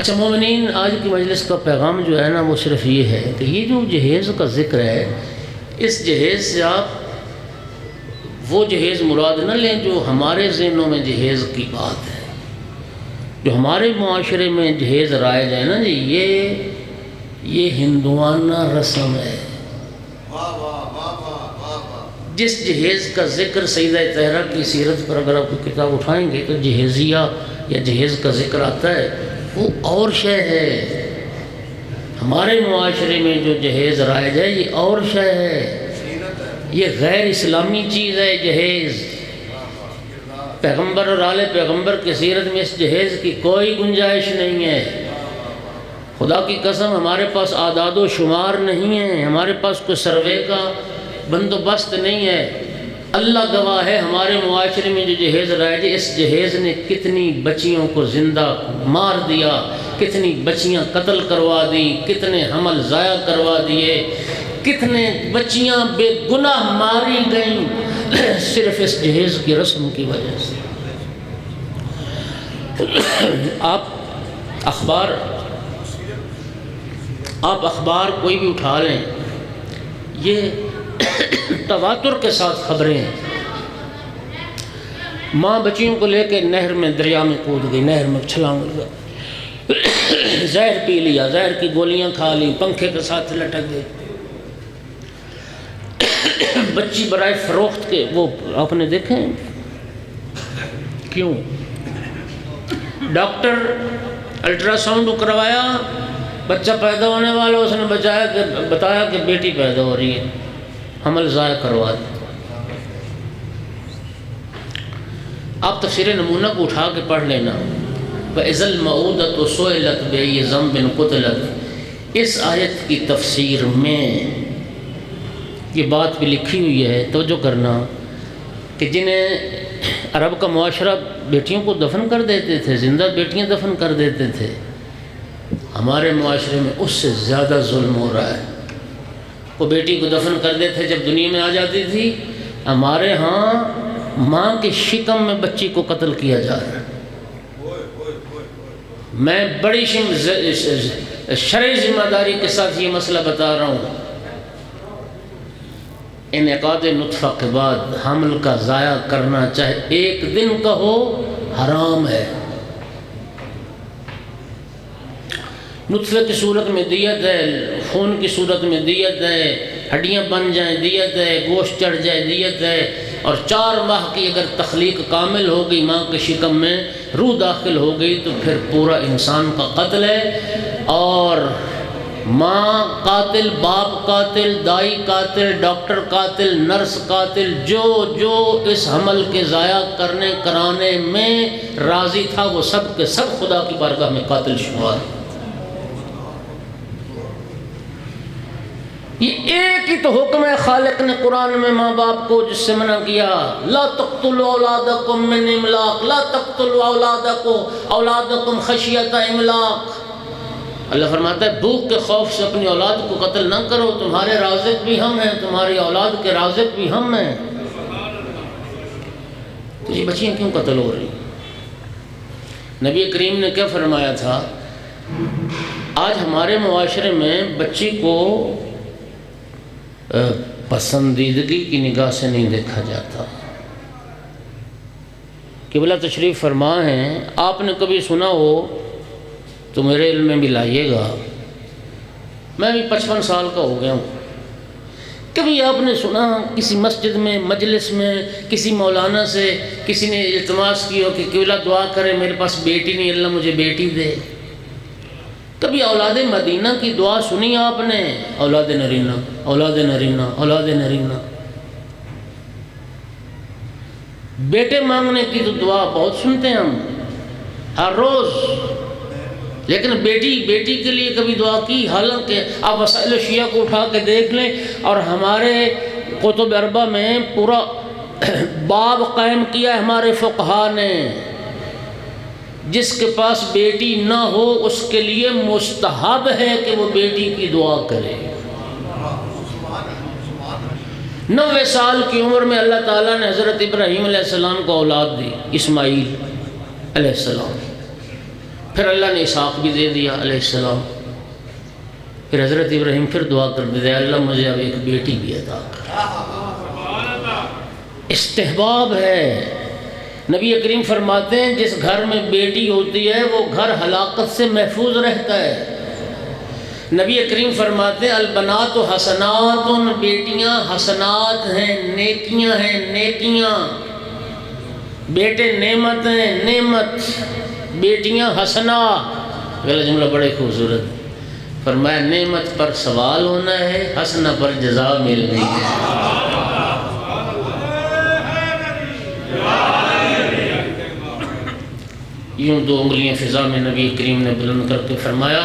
اچھا مومنین، آج کی مجلس کا پیغام جو ہے نا وہ صرف یہ ہے کہ یہ جو جہیز کا ذکر ہے، اس جہیز سے آپ وہ جہیز مراد نہ لیں جو ہمارے ذہنوں میں جہیز کی بات ہے۔ جو ہمارے معاشرے میں جہیز رائج ہے نا جی، یہ ہندوانہ رسم ہے۔ جس جہیز کا ذکر سیدہ طاہرہ کی سیرت پر اگر آپ کوئی کتاب اٹھائیں گے تو جہیزیہ یا جہیز کا ذکر آتا ہے، وہ اور شے ہے۔ ہمارے معاشرے میں جو جہیز رائج ہے یہ اور شے ہے، یہ غیر اسلامی چیز ہے جہیز۔ پیغمبر اور آل پیغمبر کی سیرت میں اس جہیز کی کوئی گنجائش نہیں ہے۔ خدا کی قسم ہمارے پاس اعداد و شمار نہیں ہے، ہمارے پاس کوئی سروے کا بندوبست نہیں ہے۔ اللہ گواہ ہے، ہمارے معاشرے میں جو جہیز رائج ہے، اس جہیز نے کتنی بچیوں کو زندہ مار دیا، کتنی بچیاں قتل کروا دیں، کتنے حمل ضائع کروا دیے، کتنے بچیاں بے گناہ ماری گئیں صرف اس جہیز کی رسم کی وجہ سے۔ آپ اخبار کوئی بھی اٹھا لیں، یہ تواتر کے ساتھ خبریں ہیں۔ ماں بچیوں کو لے کے نہر میں دریا میں کود گئی، نہر میں چھلانگ لگا، زہر پی لیا، زہر کی گولیاں کھا لی، پنکھے کے ساتھ لٹک گئی۔ بچی برائے فروخت کے وہ آپ نے دیکھیں کیوں؟ ڈاکٹر الٹرا ساؤنڈ کروایا، بچہ پیدا ہونے والا، اس نے بتایا کہ بیٹی پیدا ہو رہی ہے، حمل ضائع کروا دیا۔ آپ تفسیر نمونہ کو اٹھا کے پڑھ لینا، وَإِذَا الْمَوْءُودَةُ سُئِلَتْ بِأَيِّ ذَنبٍ قُتِلَتْ۔ اس آیت کی تفسیر میں یہ بات بھی لکھی ہوئی ہے، توجہ کرنا، کہ جنہیں عرب کا معاشرہ بیٹیوں کو دفن کر دیتے تھے، زندہ بیٹیاں دفن کر دیتے تھے، ہمارے معاشرے میں اس سے زیادہ ظلم ہو رہا ہے۔ وہ بیٹی کو دفن کر دیتے جب دنیا میں آ جاتی تھی، ہمارے ہاں ماں کے شکم میں بچی کو قتل کیا جا رہا ہے۔ میں بڑی شرعی ذمہ داری کے ساتھ یہ مسئلہ بتا رہا ہوں۔ انعقاد نطفہ کے بعد حمل کا ضائع کرنا، چاہے ایک دن کا ہو، حرام ہے۔ نطفے کی صورت میں دیت ہے، خون کی صورت میں دیت ہے، ہڈیاں بن جائیں دیت ہے، گوشت چڑھ جائے دیت ہے، اور 4 ماہ کی اگر تخلیق کامل ہو گئی، ماں کے شکم میں روح داخل ہو گئی، تو پھر پورا انسان کا قتل ہے۔ اور ماں قاتل، باپ قاتل، دائی قاتل، ڈاکٹر قاتل، نرس قاتل، جو اس حمل کے ضائع کرانے میں راضی تھا، وہ سب کے سب خدا کی بارگاہ میں قاتل شمار۔ یہ ایک ہی تو حکم ہے خالق نے قرآن میں ماں باپ کو جس سے منع کیا، لا تقتلوا اولادکم من املاق، لا تقتلوا اولادکم خشیۃ املاق۔ اللہ فرماتا ہے بھوک کے خوف سے اپنی اولاد کو قتل نہ کرو، تمہارے رازق بھی ہم ہیں، تمہاری اولاد کے رازق بھی ہم ہیں۔ تو یہ بچیاں کیوں قتل ہو رہی؟ نبی کریم نے کیا فرمایا تھا؟ آج ہمارے معاشرے میں بچی کو پسندیدگی کی نگاہ سے نہیں دیکھا جاتا۔ قبلہ تشریف فرما ہیں، آپ نے کبھی سنا ہو تو میرے علم میں بھی لائیے گا، میں بھی 55 سال کا ہو گیا ہوں، کبھی آپ نے سنا کسی مسجد میں مجلس میں کسی مولانا سے کسی نے التماس کی ہو کہ قبلہ دعا کرے میرے پاس بیٹی نہیں، اللہ مجھے بیٹی دے؟ کبھی اولاد مدینہ کی دعا سنی آپ نے؟ اولاد نرینہ، اولاد نرینہ، اولاد نرینہ۔ بیٹے مانگنے کی تو دعا بہت سنتے ہیں ہم ہر روز، لیکن بیٹی کے لیے کبھی دعا کی؟ حالانکہ آپ وسائل شیعہ کو اٹھا کے دیکھ لیں، اور ہمارے کتب اربع میں پورا باب قائم کیا ہے ہمارے فقہا نے، جس کے پاس بیٹی نہ ہو اس کے لیے مستحب ہے کہ وہ بیٹی کی دعا کرے۔ 90 سال کی عمر میں اللہ تعالیٰ نے حضرت ابراہیم علیہ السلام کو اولاد دی، اسماعیل علیہ السلام۔ پھر اللہ نے اسحاق بھی دے دیا علیہ السلام. پھر حضرت ابراہیم پھر دعا کر دیتے اللہ مجھے اب ایک بیٹی بھی عطا کر. استحباب ہے. نبی کریم فرماتے ہیں جس گھر میں بیٹی ہوتی ہے وہ گھر ہلاکت سے محفوظ رہتا ہے. نبی کریم فرماتے ہیں البنات حسنات، بیٹیاں حسنات ہیں، نیکیاں ہیں، نیکیاں. بیٹے نعمت ہیں، نعمت. بیٹیاں حسنا. اگلا جملہ بڑے خوبصورت. فرمایا نعمت پر سوال ہونا ہے، حسنہ پر جزا ملنی ہے. یوں 2 انگلیاں فضا میں نبی کریم نے بلند کر کے فرمایا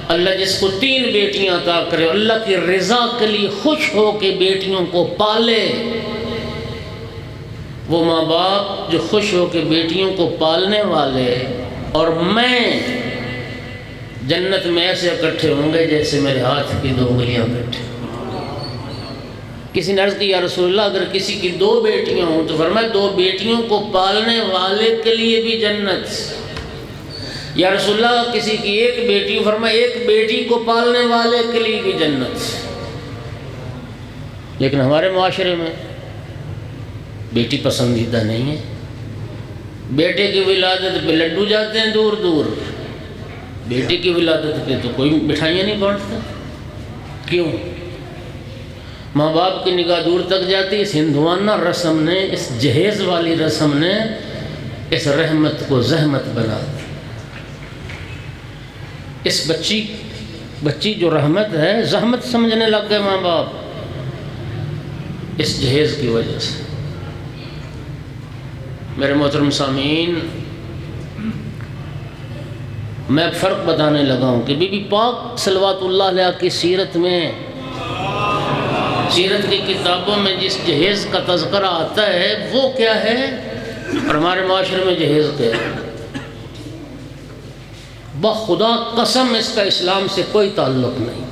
اللہ جس کو 3 بیٹیاں عطا کرے، اللہ کی رضا کے لیے خوش ہو کے بیٹیوں کو پالے. وہ ماں باپ جو خوش ہو کے بیٹیوں کو پالنے والے اور میں جنت میں ایسے اکٹھے ہوں گے جیسے میرے ہاتھ کی 2 انگلیاں اکٹھے. کسی نے عرض کی یا رسول اللہ اگر کسی کی 2 بیٹیاں ہوں تو فرمایا 2 بیٹیوں کو پالنے والے کے لیے بھی جنت. یا رسول اللہ کسی کی 1 بیٹی، فرمایا 1 بیٹی کو پالنے والے کے لیے بھی جنت. لیکن ہمارے معاشرے میں بیٹی پسندیدہ نہیں ہے. بیٹے کی ولادت پہ لڈو جاتے ہیں دور دور، بیٹی کی ولادت پہ تو کوئی مٹھائیاں نہیں بانٹتا. کیوں؟ ماں باپ کی نگاہ دور تک جاتی. اس ہندوانہ رسم نے، اس جہیز والی رسم نے اس رحمت کو زحمت بنا دی. اس بچی جو رحمت ہے زحمت سمجھنے لگ گئے ماں باپ اس جہیز کی وجہ سے. میرے محترم سامعین، میں فرق بتانے لگا ہوں کہ بی بی پاک صلوات اللہ علیہ کی سیرت میں، سیرت کی کتابوں میں جس جہیز کا تذکرہ آتا ہے وہ کیا ہے اور ہمارے معاشرے میں جہیز کیا ہے. بخدا قسم اس کا اسلام سے کوئی تعلق نہیں.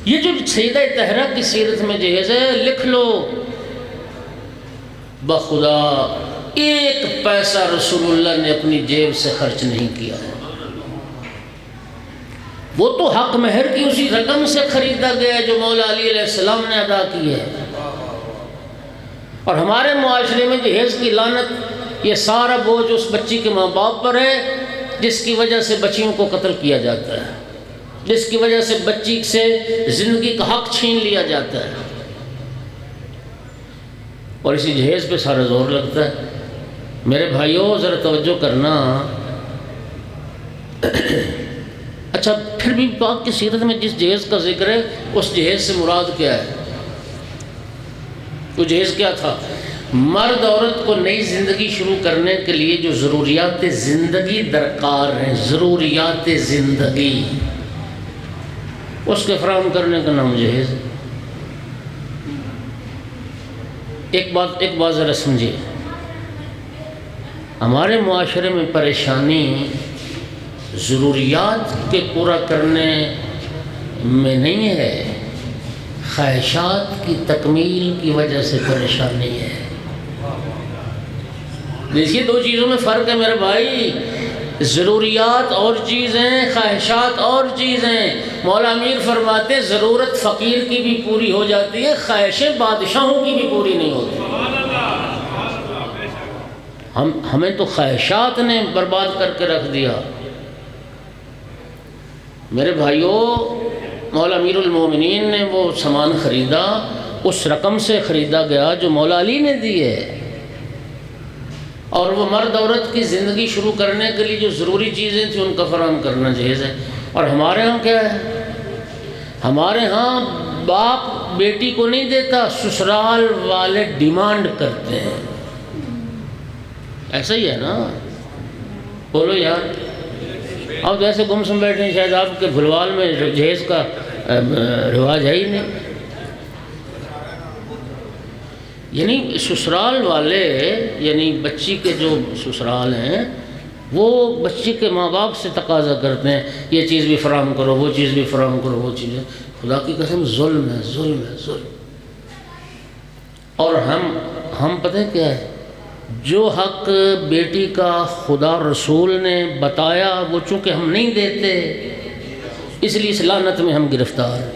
یہ جو سیدہ طاہرہ کی سیرت میں جہیز ہے لکھ لو، بخدا 1 پیسہ رسول اللہ نے اپنی جیب سے خرچ نہیں کیا. وہ تو حق مہر کی اسی رقم سے خریدا گیا جو مولا علی علیہ السلام نے ادا کی ہے. اور ہمارے معاشرے میں جہیز کی لعنت، یہ سارا بوجھ اس بچی کے ماں باپ پر ہے جس کی وجہ سے بچیوں کو قتل کیا جاتا ہے، جس کی وجہ سے بچی سے زندگی کا حق چھین لیا جاتا ہے. اور اسی جہیز پہ سارا زور لگتا ہے. میرے بھائیوں ذرا توجہ کرنا. اچھا پھر بھی پاک کی سیرت میں جس جہیز کا ذکر ہے اس جہیز سے مراد کیا ہے؟ وہ جہیز کیا تھا؟ مرد عورت کو نئی زندگی شروع کرنے کے لیے جو ضروریات زندگی درکار ہیں، ضروریات زندگی، اس کے فراہم کرنے کا نام جہیز. ایک بات ذرا سمجھیے. ہمارے معاشرے میں پریشانی ضروریات کے پورا کرنے میں نہیں ہے، خواہشات کی تکمیل کی وجہ سے پریشانی ہے. دیکھیے 2 چیزوں میں فرق ہے میرے بھائی. ضروریات اور چیزیں، خواہشات اور چیزیں. مولا امیر فرماتے ہیں ضرورت فقیر کی بھی پوری ہو جاتی ہے، خواہشیں بادشاہوں کی بھی پوری نہیں ہوتی. ہمیں تو خواہشات نے برباد کر کے رکھ دیا. میرے بھائیوں مولا امیر المومنین نے وہ سامان خریدا، اس رقم سے خریدا گیا جو مولا علی نے دی ہے. اور وہ مرد عورت کی زندگی شروع کرنے کے لیے جو ضروری چیزیں تھیں ان کا فراہم کرنا جہیز ہے. اور ہمارے ہاں کیا ہے؟ ہمارے ہاں باپ بیٹی کو نہیں دیتا، سسرال والے ڈیمانڈ کرتے ہیں. ایسا ہی ہے نا؟ بولو یار. اب ایسے گمسم بیٹھے ہیں، شاید آپ کے بھلوال میں جہیز کا رواج ہے ہی نہیں. یعنی سسرال والے، یعنی بچی کے جو سسرال ہیں وہ بچی کے ماں باپ سے تقاضا کرتے ہیں یہ چیز بھی فراہم کرو، وہ چیز بھی فراہم کرو، وہ چیز. خدا کی قسم ظلم ہے، ظلم ہے، ظلم. اور ہم پتہ کیا ہے، جو حق بیٹی کا خدا رسول نے بتایا وہ چونکہ ہم نہیں دیتے، اس لیے اس لعنت میں ہم گرفتار ہیں۔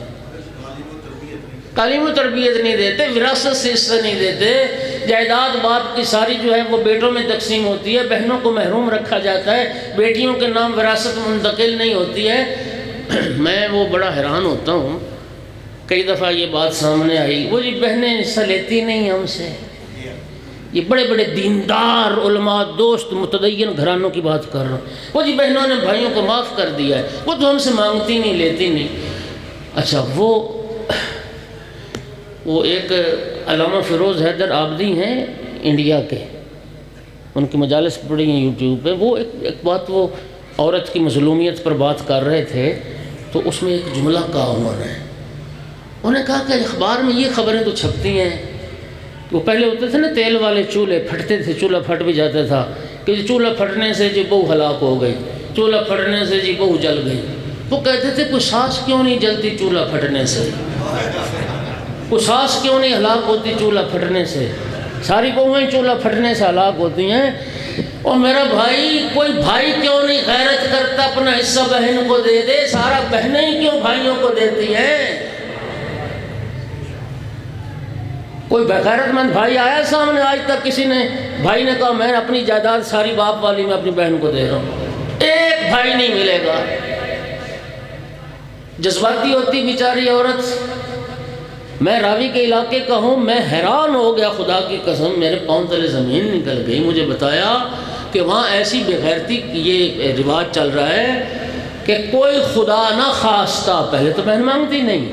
تعلیم و تربیت نہیں دیتے، وراثت سے حصہ نہیں دیتے، جائیداد باپ کی ساری جو ہے وہ بیٹوں میں تقسیم ہوتی ہے، بہنوں کو محروم رکھا جاتا ہے، بیٹیوں کے نام وراثت منتقل نہیں ہوتی ہے۔ میں وہ بڑا حیران ہوتا ہوں، کئی دفعہ یہ بات سامنے آئی، وہ جی بہنیں حصہ لیتی نہیں ہم سے، یہ بڑے بڑے دیندار علماء دوست متدین گھرانوں کی بات کر رہا ہوں، وہ جی بہنوں نے بھائیوں کو معاف کر دیا ہے، وہ تو ہم سے مانگتی نہیں لیتی نہیں۔ اچھا وہ ایک علامہ فیروز حیدر عابدی ہیں انڈیا کے، ان کی مجالس پڑی ہیں یوٹیوب پہ، وہ ایک بات، وہ عورت کی مظلومیت پر بات کر رہے تھے، تو اس میں ایک جملہ کہا انہوں نے کہا کہ اخبار میں یہ خبریں تو چھپتی ہیں، وہ پہلے ہوتے تھے نا تیل والے چولہے، پھٹتے تھے، چولہا پھٹ بھی جاتا تھا کہ چولہا پھٹنے سے جی بہو ہلاک ہو گئی، چولہا پھٹنے سے جی بہو جل گئی۔ وہ کہتے تھے کوئی ساس کیوں نہیں جلتی چولہا پھٹنے سے، کوئی ساس کیوں نہیں ہلاک ہوتی چولہا پھٹنے سے، ساری بہویں چولہا پھٹنے سے ہلاک ہوتی ہیں۔ اور میرا بھائی، کوئی بھائی کیوں نہیں غیرت کرتا اپنا حصہ بہن کو دے دے، سارا بہنیں ہی کیوں بھائیوں کو دیتی ہیں؟ کوئی غیرت مند بھائی آیا سامنے آج تک کسی نے بھائی نے کہا میں اپنی جائیداد ساری باپ والی میں اپنی بہن کو دے رہا ہوں؟ ایک بھائی نہیں ملے گا۔ جذباتی ہوتی بیچاری عورت، میں راوی کے علاقے کا ہوں، میں حیران ہو گیا، خدا کی قسم میرے پاؤں تلے زمین نکل گئی۔ مجھے بتایا کہ وہاں ایسی بے غیرتی یہ رواج چل رہا ہے کہ کوئی خدا نہ خواستہ، پہلے تو بہن مانگتی نہیں،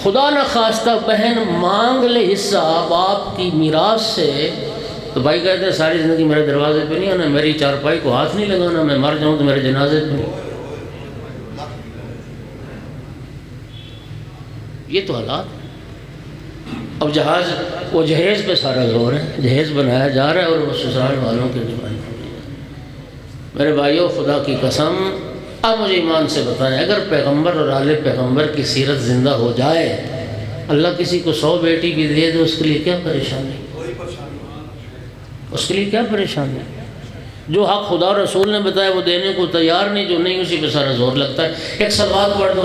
خدا نہ خواستہ بہن مانگ لے حصہ باپ کی میراث سے، تو بھائی کہتے ہیں ساری زندگی میرے دروازے پہ نہیں آنا، میری چارپائی کو ہاتھ نہیں لگانا، میں مر جاؤں تو میرے جنازے پہ نہیں۔ یہ تو حالات۔ اب وہ جہیز پہ سارا زور ہے، جہیز بنایا جا رہا ہے اور وہ سسرال والوں کے ڈیمانڈ ہو رہی ہے۔ میرے بھائیوں، خدا کی قسم، اب مجھے ایمان سے بتائیں، اگر پیغمبر اور آل پیغمبر کی سیرت زندہ ہو جائے، اللہ کسی کو 100 بیٹی بھی دے دے، اس کے لیے کیا پریشانی؟ اس کے لیے کیا پریشانی؟ جو حق خدا رسول نے بتایا وہ دینے کو تیار نہیں، جو نہیں اسی پہ سارا زور لگتا ہے۔ ایک سلوات پڑھ دو۔